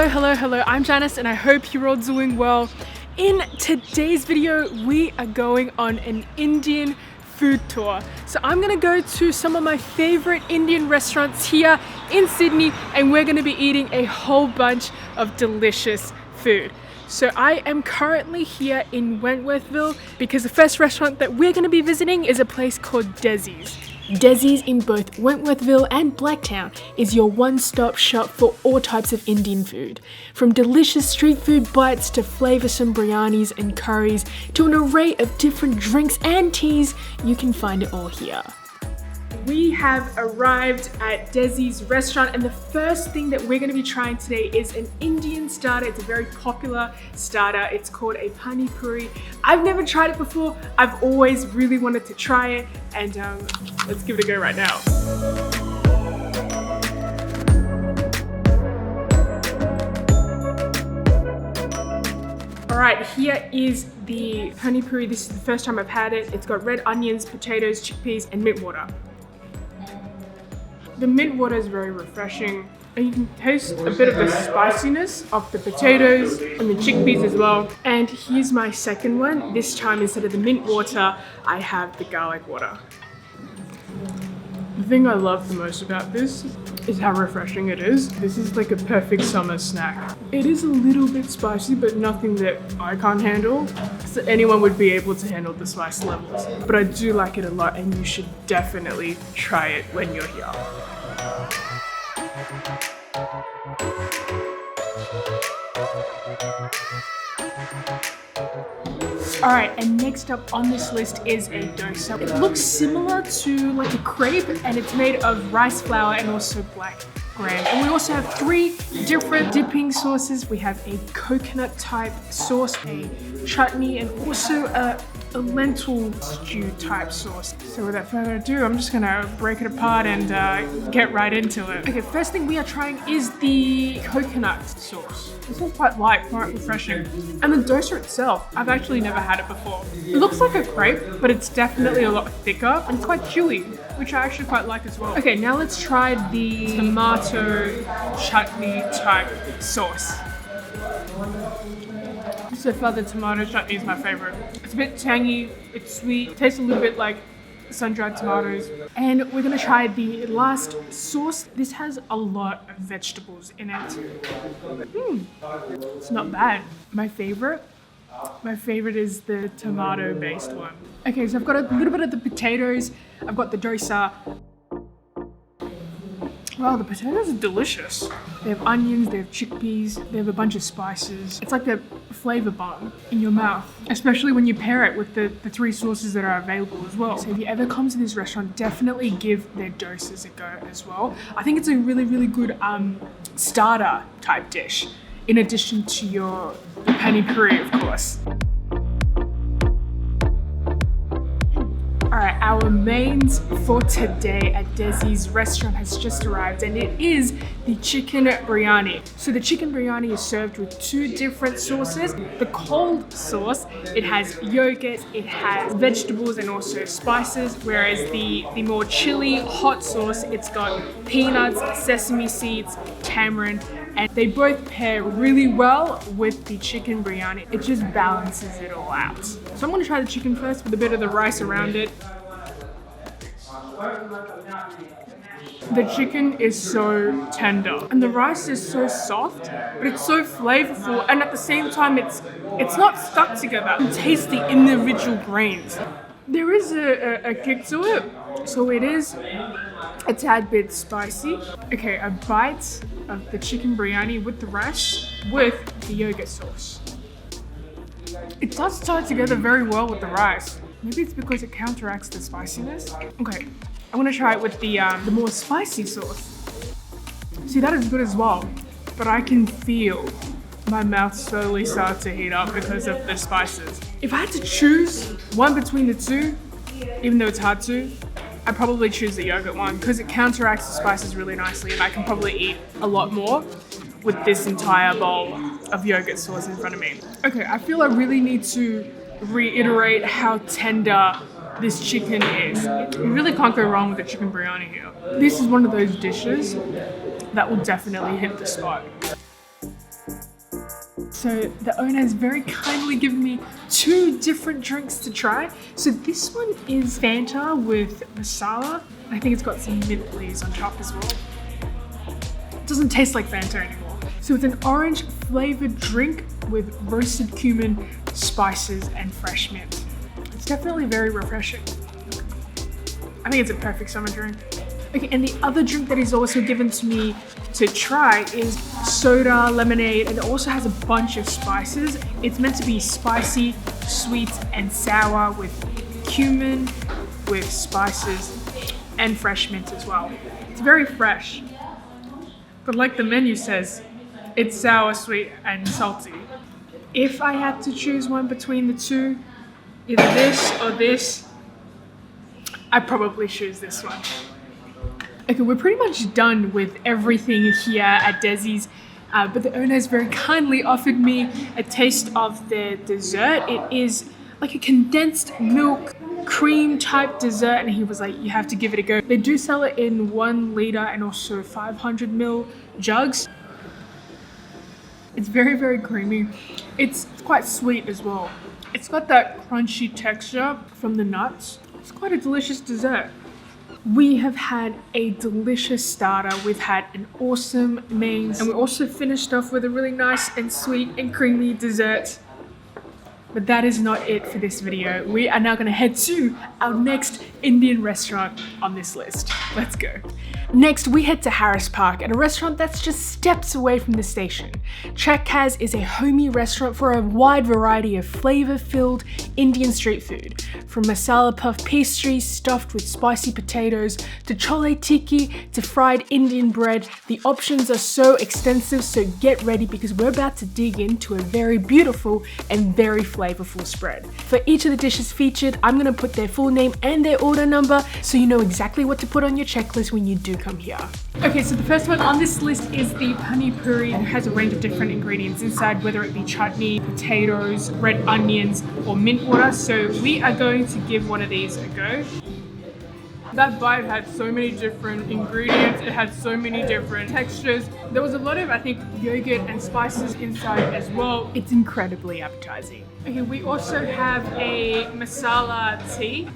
Hello, I'm Janice and I hope you're all doing well. In today's video, we are going on an Indian food tour. So I'm gonna go to some of my favorite Indian restaurants here in Sydney and we're gonna be eating a whole bunch of delicious food. So I am currently here in Wentworthville because the first restaurant that we're gonna be visiting is a place called Desizz. Desizz in both Wentworthville and Blacktown is your one-stop shop for all types of Indian food. From delicious street food bites to flavoursome biryanis and curries to an array of different drinks and teas, you can find it all here. We have arrived at Desizz Restaurant and the first thing that we're going to be trying today is an Indian starter. It's a very popular starter. It's called a Pani Puri. I've never tried it before. I've always really wanted to try it and let's give it a go right now. Alright, here is the Pani Puri. This is the first time I've had it. It's got red onions, potatoes, chickpeas and mint water. The mint water is very refreshing and you can taste a bit of the spiciness of the potatoes and the chickpeas as well. And here's my second one. This time instead of the mint water, I have the garlic water. The thing I love the most about this is how refreshing it is. This is like a perfect summer snack. It is a little bit spicy, but nothing that I can't handle. So anyone would be able to handle the spice levels. But I do like it a lot and you should definitely try it when you're here. Alright, and next up on this list is a dosa. It looks similar to like a crepe and it's made of rice flour and also black gram. And we also have 3 different dipping sauces. We have a coconut type sauce, a chutney, and also a lentil stew type sauce. So without further ado, I'm just gonna break it apart and get right into it. Okay, first thing we are trying is the coconut sauce. This one's quite light, quite refreshing. And the dosa itself, I've actually never had it before. It looks like a crepe, but it's definitely a lot thicker and quite chewy, which I actually quite like as well. Okay, now let's try the tomato chutney type sauce. So far the tomato chutney is my favorite. It's a bit tangy, it's sweet, it tastes a little bit like sun-dried tomatoes. And we're gonna try the last sauce. This has a lot of vegetables in it. It's not bad. My favorite is the tomato-based one. Okay, so I've got a little bit of the potatoes, I've got the dosa. Wow, the potatoes are delicious. They have onions, they have chickpeas, they have a bunch of spices. It's like a flavor bomb in your mouth, especially when you pair it with the 3 sauces that are available as well. So if you ever come to this restaurant, definitely give their dosas a go as well. I think it's a really, really good starter type dish, in addition to your Pani Puri, of course. Alright, our mains for today at Desizz Restaurant has just arrived and it is the chicken biryani. So the chicken biryani is served with 2 different sauces. The cold sauce, it has yogurt, it has vegetables and also spices, whereas the more chilly hot sauce, it's got peanuts, sesame seeds, tamarind, and they both pair really well with the chicken biryani. It just balances it all out. So I'm gonna try the chicken first with a bit of the rice around it. The chicken is so tender and the rice is so soft, but it's so flavorful and at the same time it's not stuck together. You taste the individual grains. There is a kick to it, so it is a tad bit spicy. Okay, a bite of the chicken biryani with the rice with the yogurt sauce. It does tie together very well with the rice. Maybe it's because it counteracts the spiciness. Okay, I'm gonna try it with the more spicy sauce. See, that is good as well, but I can feel my mouth slowly start to heat up because of the spices. If I had to choose one between the 2, even though it's hard to, I'd probably choose the yogurt one because it counteracts the spices really nicely and I can probably eat a lot more with this entire bowl of yogurt sauce in front of me. Okay, I feel I really need to reiterate how tender this chicken is. You really can't go wrong with the chicken biryani here. This is one of those dishes that will definitely hit the spot. So the owner has very kindly given me 2 different drinks to try. So this one is Fanta with masala. I think it's got some mint leaves on top as well. It doesn't taste like Fanta anymore. So it's an orange flavored drink with roasted cumin, spices, and fresh mint. It's definitely very refreshing. I think it's a perfect summer drink. Okay, and the other drink that he's also given to me to try is soda, lemonade, and it also has a bunch of spices. It's meant to be spicy, sweet, and sour with cumin, with spices, and fresh mint as well. It's very fresh, but like the menu says, it's sour, sweet, and salty. If I had to choose one between the two, either this or this, I'd probably choose this one. Okay, we're pretty much done with everything here at Desizz, but the owner has very kindly offered me a taste of their dessert. It is like a condensed milk cream type dessert, and he was like, you have to give it a go. They do sell it in 1 liter and also 500 ml jugs. It's very, very creamy. It's quite sweet as well. It's got that crunchy texture from the nuts. It's quite a delicious dessert. We have had a delicious starter. We've had an awesome mains, and we also finished off with a really nice and sweet and creamy dessert. But that is not it for this video. We are now gonna head to our next Indian restaurant on this list. Let's go. Next, we head to Harris Park at a restaurant that's just steps away from the station. Chatkazz is a homey restaurant for a wide variety of flavor-filled Indian street food. From masala puff pastries stuffed with spicy potatoes, to chole tikki, to fried Indian bread, the options are so extensive, so get ready because we're about to dig into a very beautiful and very flavorful spread. For each of the dishes featured, I'm gonna put their full name and their order number so you know exactly what to put on your checklist when you do come here. Okay, so the first one on this list is the Pani Puri. It has a range of different ingredients inside, whether it be chutney, potatoes, red onions, or mint water. So we are going to give one of these a go. That bite had so many different ingredients. It had so many different textures. There was a lot of, I think, yogurt and spices inside as well. It's incredibly appetizing. Okay, we also have a masala tea.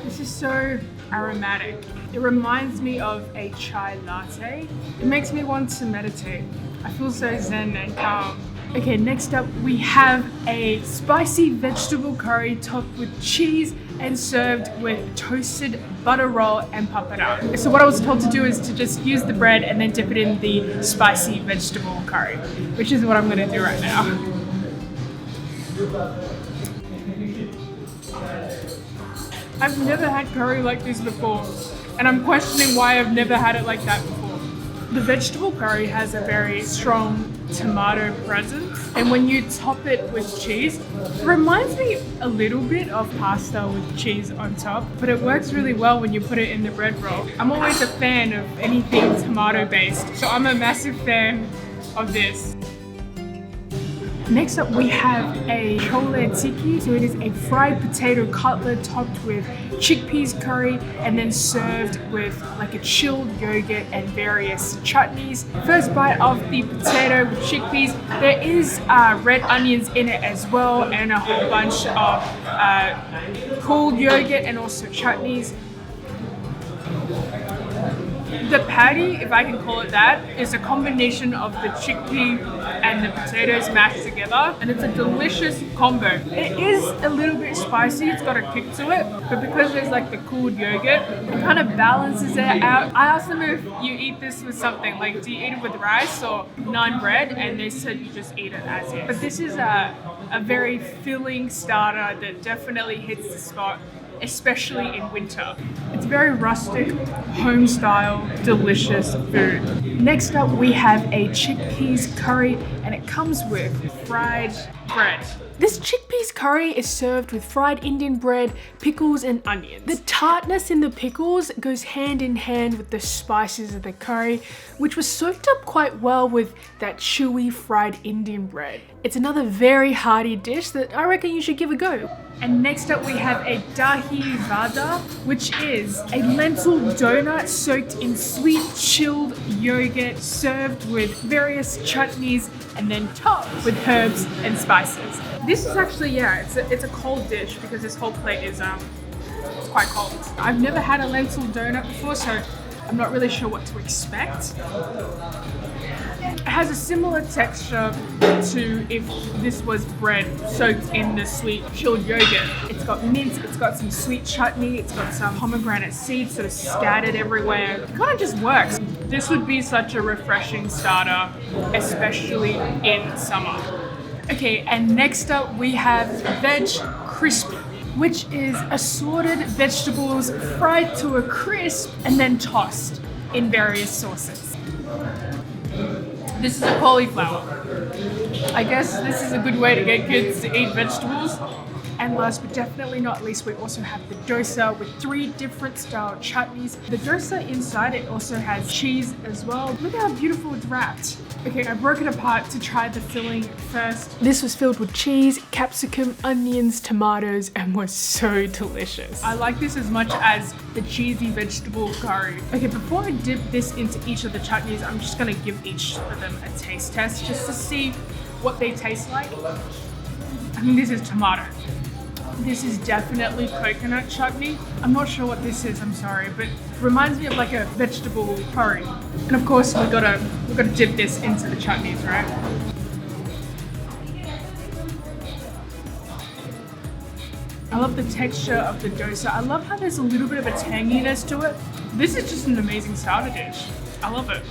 This is so aromatic. It reminds me of a chai latte. It makes me want to meditate. I feel so zen and calm. Okay, next up we have a spicy vegetable curry topped with cheese and served with toasted butter roll and papadam. So what I was told to do is to just use the bread and then dip it in the spicy vegetable curry, which is what I'm gonna do right now. I've never had curry like this before, and I'm questioning why I've never had it like that before. The vegetable curry has a very strong tomato presence, and when you top it with cheese, it reminds me a little bit of pasta with cheese on top, but it works really well when you put it in the bread roll. I'm always a fan of anything tomato based, so I'm a massive fan of this. Next up we have a chole tikki. So it is a fried potato cutlet topped with chickpeas curry and then served with like a chilled yogurt and various chutneys. First bite of the potato with chickpeas. There is red onions in it as well and a whole bunch of cooled yogurt and also chutneys. The patty, if I can call it that, is a combination of the chickpea and the potatoes mashed together, and it's a delicious combo. It is a little bit spicy, it's got a kick to it, but because there's like the cooled yogurt, it kind of balances it out. I asked them if you eat this with something, like do you eat it with rice or naan bread, and they said you just eat it as is. But this is a very filling starter that definitely hits the spot, especially in winter. It's very rustic, home style, delicious food. Next up we have a chickpeas curry, and it comes with fried bread. This chickpeas curry is served with fried Indian bread, pickles and onions. The tartness in the pickles goes hand in hand with the spices of the curry, which was soaked up quite well with that chewy fried Indian bread. It's another very hearty dish that I reckon you should give a go. And next up we have a dahi vada, which is a lentil donut soaked in sweet chilled yogurt, served with various chutneys and then topped with herbs and spices. This is actually, yeah, it's a cold dish because this whole plate is it's quite cold. I've never had a lentil donut before, so I'm not really sure what to expect. It has a similar texture to if this was bread soaked in the sweet chilled yogurt. It's got mint, it's got some sweet chutney, it's got some pomegranate seeds sort of scattered everywhere. It kind of just works. This would be such a refreshing starter, especially in summer. Okay, and next up we have veg crispy, which is assorted vegetables fried to a crisp and then tossed in various sauces. This is a cauliflower. I guess this is a good way to get kids to eat vegetables. And last but definitely not least, we also have the dosa with 3 different style chutneys. The dosa inside, it also has cheese as well. Look how beautiful it's wrapped. Okay, I broke it apart to try the filling first. This was filled with cheese, capsicum, onions, tomatoes, and was so delicious. I like this as much as the cheesy vegetable curry. Okay, before I dip this into each of the chutneys, I'm just gonna give each of them a taste test just to see what they taste like. I mean, this is tomato. This is definitely coconut chutney. I'm not sure what this is, I'm sorry, but it reminds me of like a vegetable curry. And of course, we've gotta dip this into the chutneys, right? I love the texture of the dosa. I love how there's a little bit of a tanginess to it. This is just an amazing starter dish. I love it.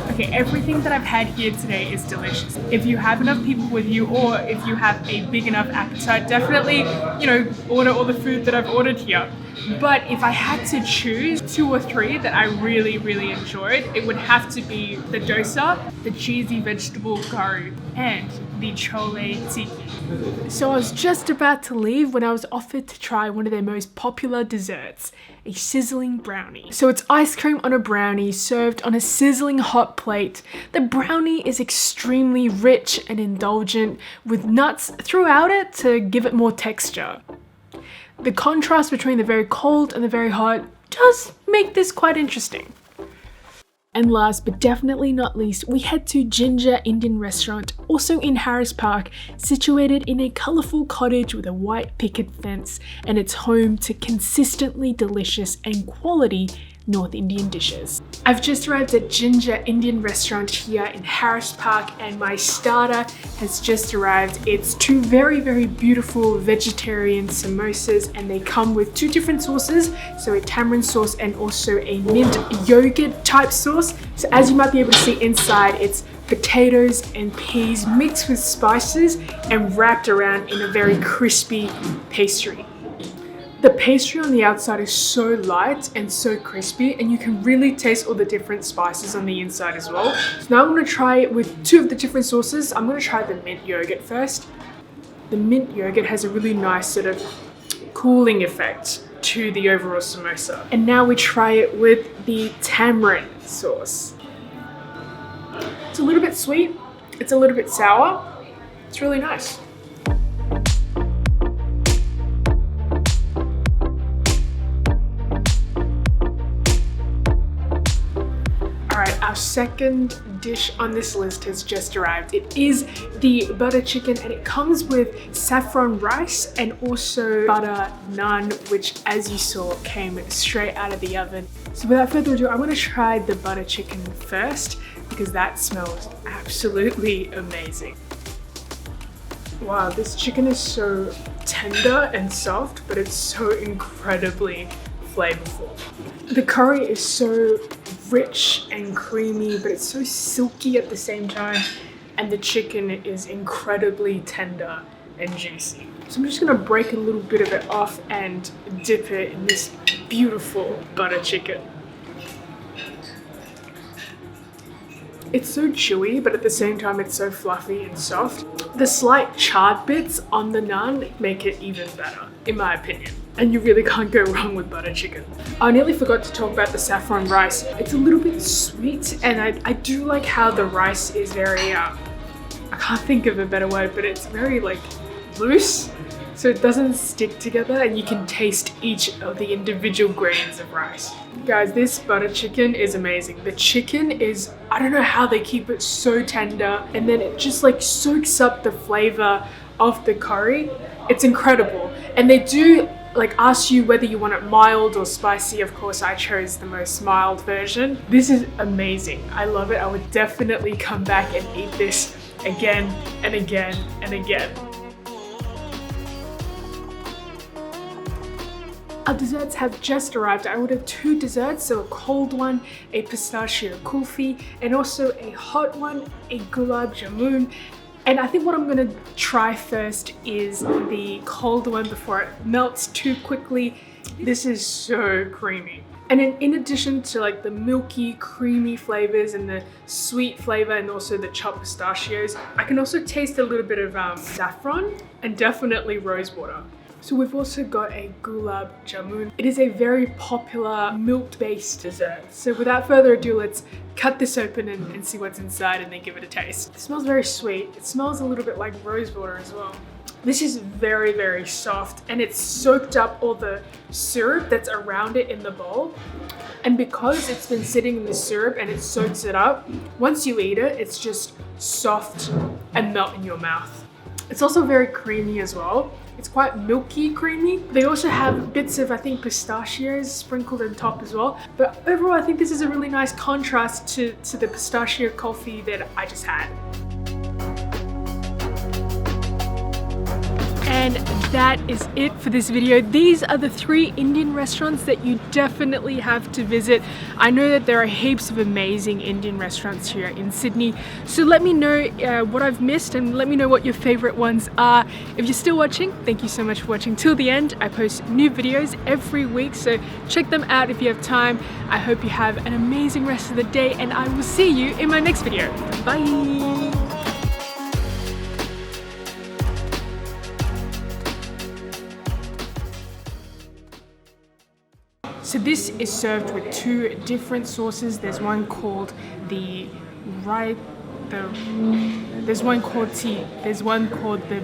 Okay, everything that I've had here today is delicious. If you have enough people with you, or if you have a big enough appetite, definitely, you know, order all the food that I've ordered here. But if I had to choose 2 or 3 that I really, really enjoyed, it would have to be the dosa, the cheesy vegetable curry, and the chole tiki. So I was just about to leave when I was offered to try one of their most popular desserts, a sizzling brownie. So it's ice cream on a brownie served on a sizzling hot plate. The brownie is extremely rich and indulgent with nuts throughout it to give it more texture. The contrast between the very cold and the very hot does make this quite interesting. And last but definitely not least, we head to Ginger Indian Restaurant, also in Harris Park, situated in a colourful cottage with a white picket fence, and it's home to consistently delicious and quality North Indian dishes. I've just arrived at Ginger Indian Restaurant here in Harris Park, and my starter has just arrived. It's 2 very, very beautiful vegetarian samosas, and they come with 2 different sauces, so a tamarind sauce and also a mint yogurt type sauce. So as you might be able to see inside, it's potatoes and peas mixed with spices and wrapped around in a very crispy pastry. The pastry on the outside is so light and so crispy, and you can really taste all the different spices on the inside as well. So now I'm going to try it with 2 of the different sauces. I'm going to try the mint yogurt first. The mint yogurt has a really nice sort of cooling effect to the overall samosa. And now we try it with the tamarind sauce. It's a little bit sweet, it's a little bit sour, it's really nice. Alright, our second dish on this list has just arrived. It is the butter chicken, and it comes with saffron rice and also butter naan, which as you saw came straight out of the oven. So without further ado, I'm going to try the butter chicken first because that smells absolutely amazing. Wow, this chicken is so tender and soft, but it's so incredibly flavorful. The curry is so rich and creamy, but it's so silky at the same time, and the chicken is incredibly tender and juicy. So I'm just gonna break a little bit of it off and dip it in this beautiful butter chicken. It's so chewy, but at the same time it's so fluffy and soft. The slight charred bits on the naan make it even better, in my opinion. And you really can't go wrong with butter chicken. I nearly forgot to talk about the saffron rice. It's a little bit sweet, and I do like how the rice is very, I can't think of a better word, but it's very like loose. So it doesn't stick together and you can taste each of the individual grains of rice. Guys, this butter chicken is amazing. The chicken is, I don't know how they keep it so tender, and then it just like soaks up the flavor of the curry. It's incredible. And they do like ask you whether you want it mild or spicy. Of course, I chose the most mild version. This is amazing. I love it. I would definitely come back and eat this again and again and again. Our desserts have just arrived. I ordered 2 desserts, so a cold one, a pistachio kulfi, and also a hot one, a gulab jamun. And I think what I'm gonna try first is the cold one before it melts too quickly. This is so creamy. And in addition to like the milky, creamy flavors and the sweet flavor and also the chopped pistachios, I can also taste a little bit of saffron and definitely rose water. So we've also got a gulab jamun. It is a very popular milk-based dessert. So without further ado, let's cut this open and see what's inside and then give it a taste. It smells very sweet. It smells a little bit like rose water as well. This is very, very soft, and it's soaked up all the syrup that's around it in the bowl. And because it's been sitting in the syrup and it soaks it up, once you eat it, it's just soft and melt in your mouth. It's also very creamy as well. It's quite milky creamy. They also have bits of, I think, pistachios sprinkled on top as well. But overall, I think this is a really nice contrast to the pistachio kulfi that I just had. And that is it for this video. These are the 3 Indian restaurants that you definitely have to visit. I know that there are heaps of amazing Indian restaurants here in Sydney. So let me know what I've missed and let me know what your favorite ones are. If you're still watching, thank you so much for watching till the end. I post new videos every week, so check them out if you have time. I hope you have an amazing rest of the day, and I will see you in my next video. Bye! So this is served with 2 different sauces. There's one called there's one called the